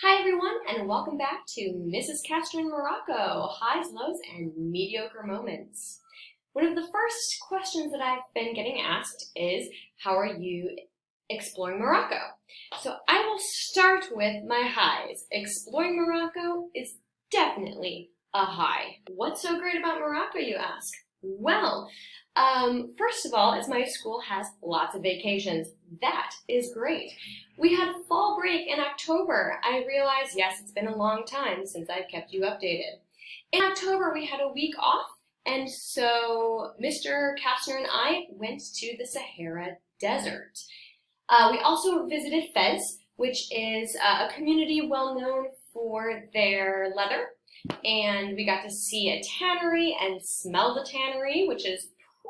Hi everyone, and welcome back to Mrs. Kastner in Morocco, highs, lows, and mediocre moments. One of the first questions that I've been getting asked is, how are you exploring Morocco? So I will start with my highs. Exploring Morocco is definitely a high. What's so great about Morocco, you ask? Well, first of all, as my school has lots of vacations. That is great. We had fall break in October. I realize, yes, it's been a long time since I've kept you updated. In October, we had a week off, and so Mr. Kastner and I went to the Sahara Desert. We also visited Fez, which is a community well known for their leather, and we got to see a tannery and smell the tannery, which is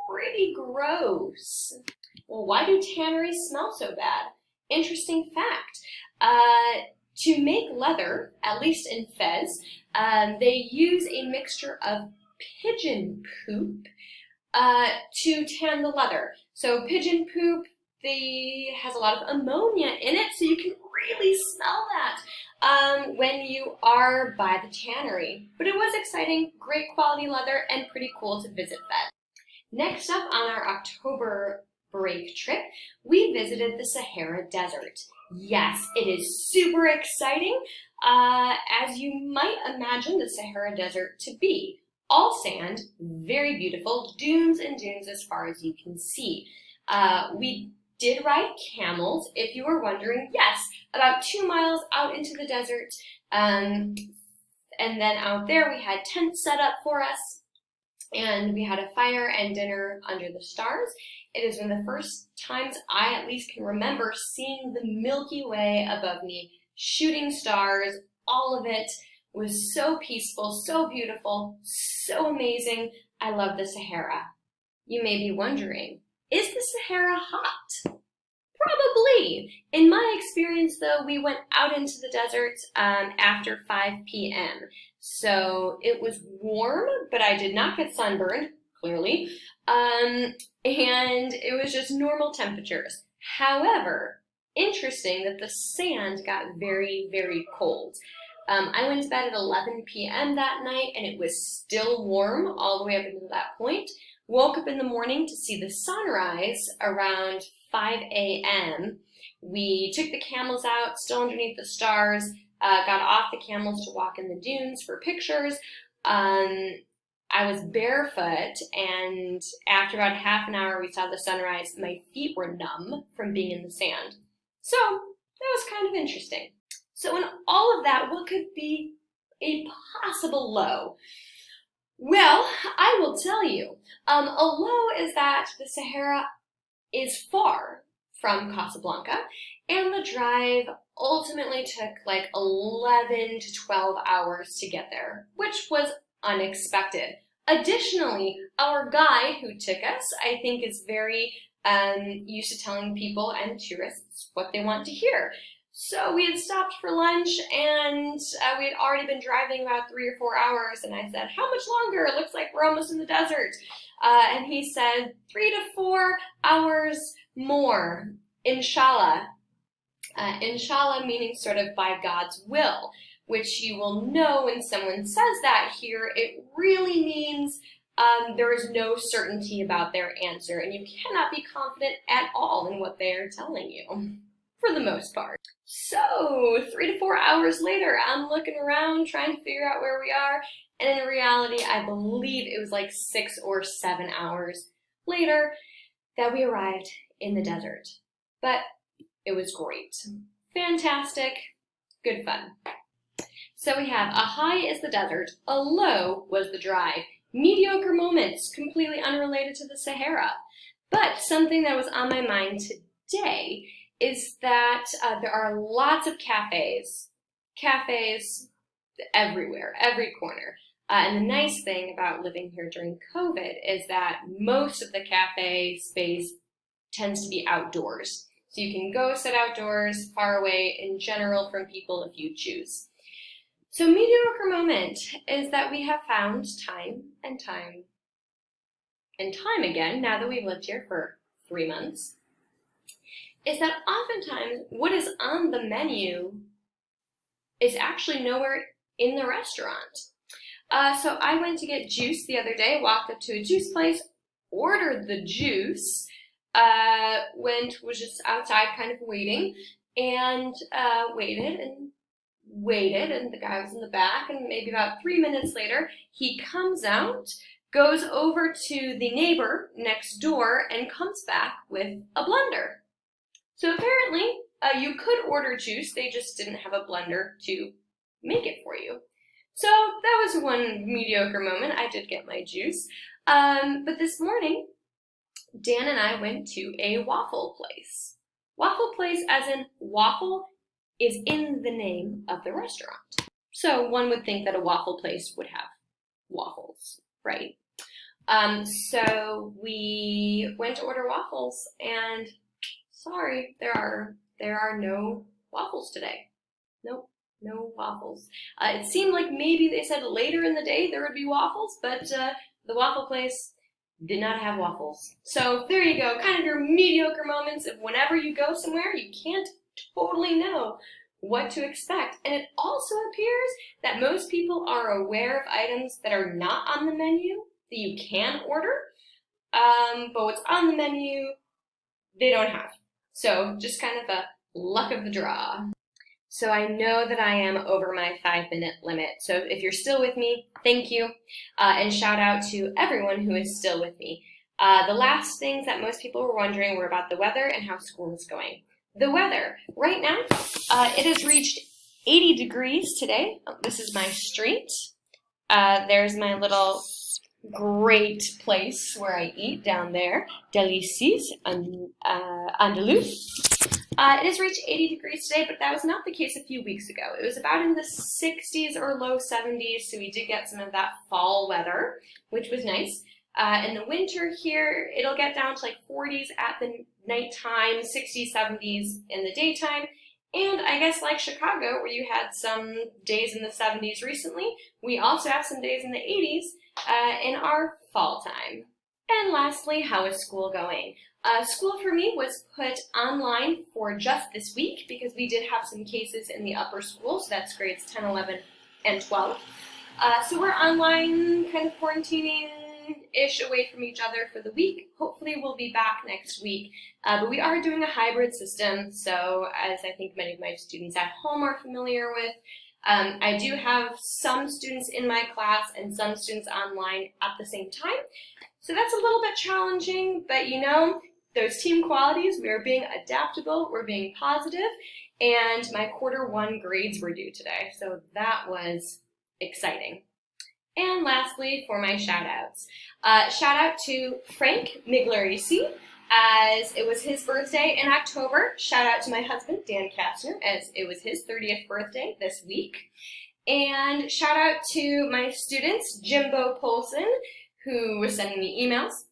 pretty gross. Well, why do tanneries smell so bad? Interesting fact. To make leather, at least in Fez, they use a mixture of pigeon poop to tan the leather. So pigeon poop has a lot of ammonia in it, so you can really smell that when you are by the tannery. But it was exciting, great quality leather, and pretty cool to visit Fez. Next up on our October break trip, we visited the Sahara Desert. Yes, it is super exciting, as you might imagine the Sahara Desert to be. All sand, very beautiful, dunes and dunes as far as you can see. We did ride camels, if you were wondering. Yes, about 2 miles out into the desert, and then out there we had tents set up for us, and we had a fire and dinner under the stars. It is one of the first times I at least can remember seeing the Milky Way above me, shooting stars. All of it was so peaceful, so beautiful, so amazing. I love the Sahara. You may be wondering, is the Sahara hot? Probably. In my experience, though, we went out into the desert after 5 p.m. So it was warm, but I did not get sunburned, clearly. And it was just normal temperatures. However, interesting that the sand got very, very cold. I went to bed at 11 p.m. that night, and it was still warm all the way up until that point. Woke up in the morning to see the sunrise around 5 a.m. We took the camels out, still underneath the stars, got off the camels to walk in the dunes for pictures. I was barefoot, and after about half an hour we saw the sunrise. My feet were numb from being in the sand. So that was kind of interesting. So in all of that, what could be a possible low? Well, I will tell you. A low is that the Sahara is far from Casablanca, and the drive ultimately took like 11 to 12 hours to get there, which was unexpected. Additionally, our guide who took us, I think, is very used to telling people and tourists what they want to hear. So we had stopped for lunch, and we had already been driving about 3 or 4 hours, and I said, how much longer? It looks like we're almost in the desert. And he said, 3 to 4 hours more, inshallah. Inshallah meaning sort of by God's will, which you will know when someone says that here, it really means there is no certainty about their answer, and you cannot be confident at all in what they are telling you, for the most part. So 3 to 4 hours later, I'm looking around trying to figure out where we are, and in reality, I believe it was like 6 or 7 hours later that we arrived in the desert. But it was great. Fantastic. Good fun. So we have a high is the desert, a low was the drive. Mediocre moments, completely unrelated to the Sahara. But something that was on my mind today is that there are lots of cafes everywhere, every corner. And the nice thing about living here during COVID is that most of the cafe space tends to be outdoors. So you can go sit outdoors, far away in general from people if you choose. So mediocre moment is that we have found time and time again, now that we've lived here for 3 months, is that oftentimes what is on the menu is actually nowhere in the restaurant. So I went to get juice the other day, walked up to a juice place, ordered the juice, was just outside kind of waiting, and waited and waited, and the guy was in the back, and maybe about 3 minutes later, he comes out, goes over to the neighbor next door, and comes back with a blender. So apparently, you could order juice, they just didn't have a blender to make it for you. So that was one mediocre moment. I did get my juice. But this morning, Dan and I went to a waffle place. Waffle place as in waffle is in the name of the restaurant. So one would think that a waffle place would have waffles, right? So we went to order waffles, and sorry, there are no waffles today. Nope, no waffles. It seemed like maybe they said later in the day there would be waffles, but the waffle place did not have waffles. So there you go, kind of your mediocre moments of whenever you go somewhere, you can't totally know what to expect. And it also appears that most people are aware of items that are not on the menu that you can order, but what's on the menu, they don't have. So just kind of a luck of the draw. So I know that I am over my 5-minute limit. So if you're still with me, thank you. And shout out to everyone who is still with me. The last things that most people were wondering were about the weather and how school is going. The weather. Right now, it has reached 80 degrees today. This is my street. There's my little great place where I eat down there. Delicious, Andalus. It has reached 80 degrees today, but that was not the case a few weeks ago. It was about in the 60s or low 70s, so we did get some of that fall weather, which was nice. In the winter here, it'll get down to like 40s at the nighttime, 60s, 70s in the daytime. And I guess like Chicago, where you had some days in the 70s recently, we also have some days in the 80s in our fall time. And lastly, how is school going? School for me was put online for just this week because we did have some cases in the upper school, so that's grades 10, 11, and 12. So we're online, kind of quarantining-ish away from each other for the week. Hopefully we'll be back next week. But we are doing a hybrid system, so as I think many of my students at home are familiar with, I do have some students in my class and some students online at the same time. So that's a little bit challenging, but you know, those team qualities, we are being adaptable, we're being positive, and my Q1 grades were due today, so that was exciting. And lastly, for my shout-outs. Shout out to Frank Migliarese, as it was his birthday in October. Shout out to my husband, Dan Kastner, as it was his 30th birthday this week. And shout out to my students, Jimbo Polson, who was sending me emails.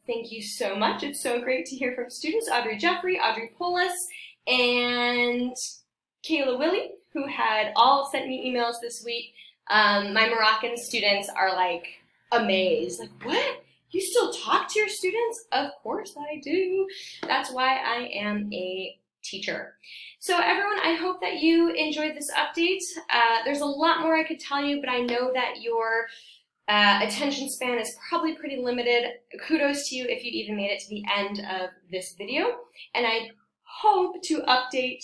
Thank you so much. It's so great to hear from students. Audrey Jeffrey, Audrey Polis, and Kayla Willie, who had all sent me emails this week. My Moroccan students are like amazed. Like, what? You still talk to your students? Of course I do. That's why I am a teacher. So everyone, I hope that you enjoyed this update. There's a lot more I could tell you, but I know that your attention span is probably pretty limited. Kudos to you if you even made it to the end of this video, and I hope to update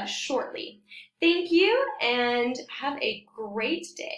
shortly. Thank you, and have a great day.